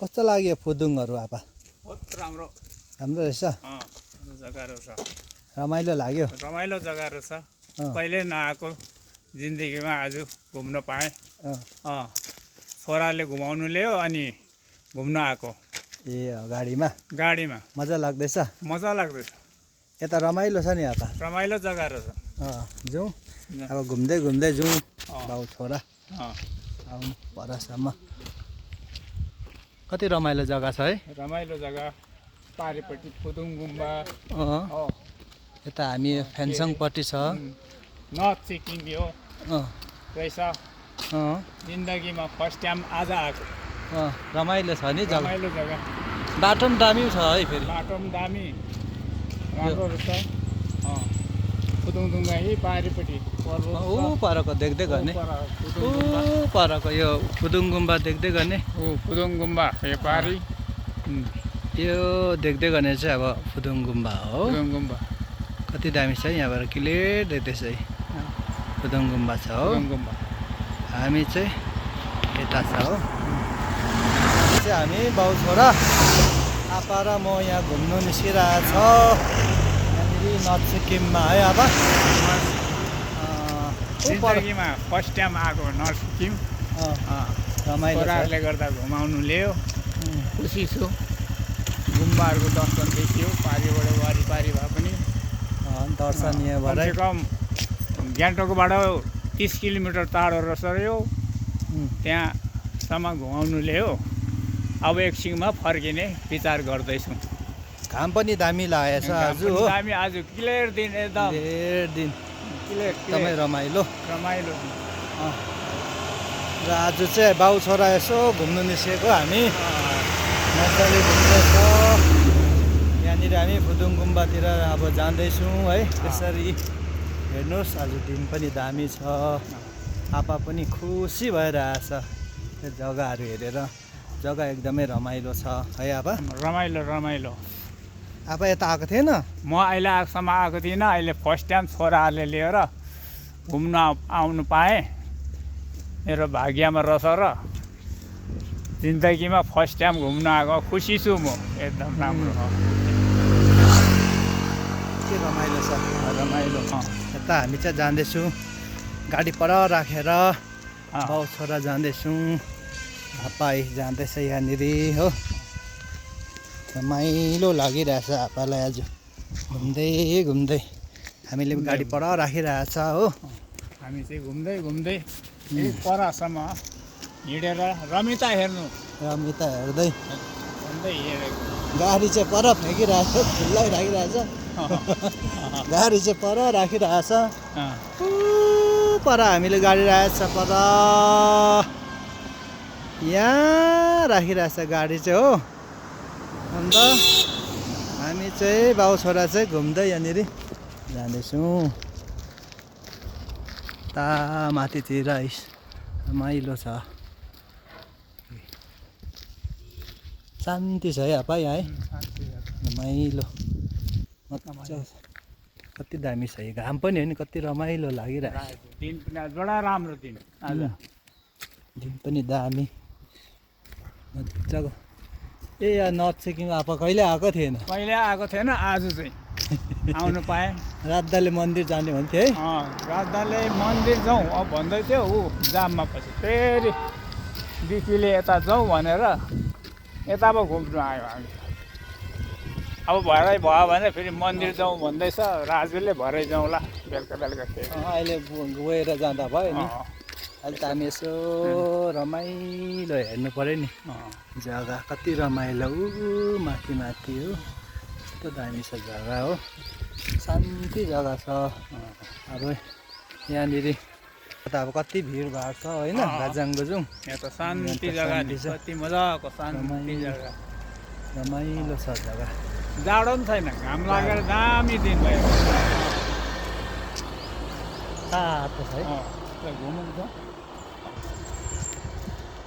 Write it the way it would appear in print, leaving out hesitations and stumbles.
कस्तो लाग्यो फुदुङहरू आपा? बहुत राम्रो राम्रो रहेछ, जग्गा रहेछ। रमाइलो लाग्यो। रमाइलो जग्गा रहेछ। कहिले नआएको जिन्दगीमा आज घुम्न पाएँ। छोराले घुमाउनु ल्यायो अनि घुम्न आएको। ए गाडीमा गाडीमा मजा लाग्दैछ? मजा लाग्दैछ। यता रमाइलो छ नि आपा? रमाइलो जग्गा रहेछ। जाउँ अब घुम्दै घुम्दै जाउँ बाउ छोरा आउनु परसम्म। कति रमाइलो जग्गा छ है? रमाइलो जग्गा पारिपट्टि फुदुङ गुम्बा। यता हामी फेन्सङपट्टि छ। नर्थ सिक्किम यो रहेछ। जिन्दगीमा फर्स्ट टाइम आज आएको। रमाइलो छ नि जग्गा। रमाइलो जग्गा। बाटो पनि दामी छ है फेरि। बाटो पनि दामी राम्रो रहेछ। फुदुङदुङ्गा यही पारिपट्टि ऊ परको देख्दै गर्ने, ऊ परको यो फुदुङ गुम्बा देख्दै गर्ने। फुदुङ गुम्बा यो पारि यो देख्दै गर्ने चाहिँ अब फुदुङ गुम्बा हो। फुदुङ गुम्बा कति दामी छ यहाँबाट क्लियर देख्दैछ है। फुदुङ गुम्बा छ हो। फुदुङ गुम्बा हामी चाहिँ यता छ हो। चाहिँ हामी बाउ छोरा आपा र म यहाँ घुम्नु निस्किरहेको छ यहाँनिर नर्थ सिक्किममा है आपा। जिन्दगीमा फर्स्ट टाइम आएको नर्थ सिक्किम। रमाइलो छोराहरूले गर्दा घुमाउनु ल्यायो। खुसी छु। गुम्बाहरूको दर्शन देखियो पारिबाट वारिपारि भए पनि। दर्शनीय भएर कम गान्तोकबाट 30 किलोमिटर टाढो रहेछ यो। त्यहाँसम्म घुमाउनु ल्यायो। अब एकछिनमा फर्किने विचार गर्दैछौँ। घाम पनि दामी लागेछ आज हो। दामी आज क्लियर दिन एकदम क्लियर दिन क्लियर एकदमै रमाइलो रमाइलो। र आज चाहिँ बाउ छोरा यसो घुम्नु निस्केको हामी। मजाले घुम्दैछ यहाँनिर हामी फुदुङ गुम्बातिर अब जाँदैछौँ है। त्यसरी हेर्नुहोस् आज दिन पनि दामी छ। आपा पनि खुसी भइरहेछ त्यो जग्गाहरू हेरेर। जग्गा एकदमै रमाइलो छ है आपा? रमाइलो रमाइलो। आपा यता आएको थिएन? म अहिले आएकोसम्म आएको थिइनँ। अहिले फर्स्ट टाइम छोराहरूले लिएर घुम्न आउनु पाएँ। मेरो भाग्यमा रहेछ र जिन्दगीमा फर्स्ट टाइम घुम्न आएको। खुसी छु म एकदम राम्रो। के रमाइलो छ रमाइलो। यता हामी चाहिँ जाँदैछौँ गाडी पर राखेर बाउ छोरा जाँदैछौँ। आपा जाँदैछ यहाँनिर हो। रमाइलो लागिरहेछ आपालाई आज घुम्दै घुम्दै। हामीले गाडी पर राखिरहेछ हो। हामी चाहिँ घुम्दै घुम्दै परसम्म हिँडेर रमिता हेर्नु। रमिता हेर्दै घुम्दै हिँडेको। गाडी चाहिँ पर फ्याँकिरहेछ, खुल्लै राखिरहेछ। गाडी चाहिँ पर राखिरहेछ। पर हामीले गाडी राखेको छ पर यहाँ राखिरहेछ गाडी चाहिँ हो। अन्त हामी चाहिँ बाउ छोरा चाहिँ घुम्दै यहाँनिर जाँदैछौँ। ता माथितिर रमाइलो छ, शान्ति छ है आपा यहाँ है। रमाइलो मजा कति दामी छ यो। घाम पनि हो नि कति रमाइलो लागिरहेको। दिन पनि आज बडा राम्रो दिन आज। दिन पनि दामी मजाको। ए यहाँ नर्थ सिक्किम आपा कहिले आएको थिएन? कहिले आएको थिएन, आज चाहिँ आउनु पाएँ। राजदाले मन्दिर जाने भन्थ्यो है। राजदाले मन्दिर जाउँ अब भन्दै थियो। ऊ जाममा पछि फेरि बिकीले यता जाउँ भनेर यता पो घुम्नु आयो हामी। अब भरै भयो भने फेरि मन्दिर जाउँ भन्दैछ राजुले। भरै जाउँला बेलुका बेलुका फेरि। अहिले गएर जाँदा भयो नि। अहिले त हामी यसो रमाइलो हेर्नु पऱ्यो नि। जग्गा कति रमाइलो ऊ माथि माथि हो। कस्तो दामी छ जग्गा हो। शान्ति जग्गा छ। अब यहाँनिर त अब कति भिडभाड छ होइन। गाजाङ गुजुङ यहाँ त शान्ति जग्गा कति मजाको शान्ति जग्गा। रमाइलो छ जग्गा। जाडो पनि छैन, घाम लागेर दामी दिन भयो। तातो छ है। घुमौँ त।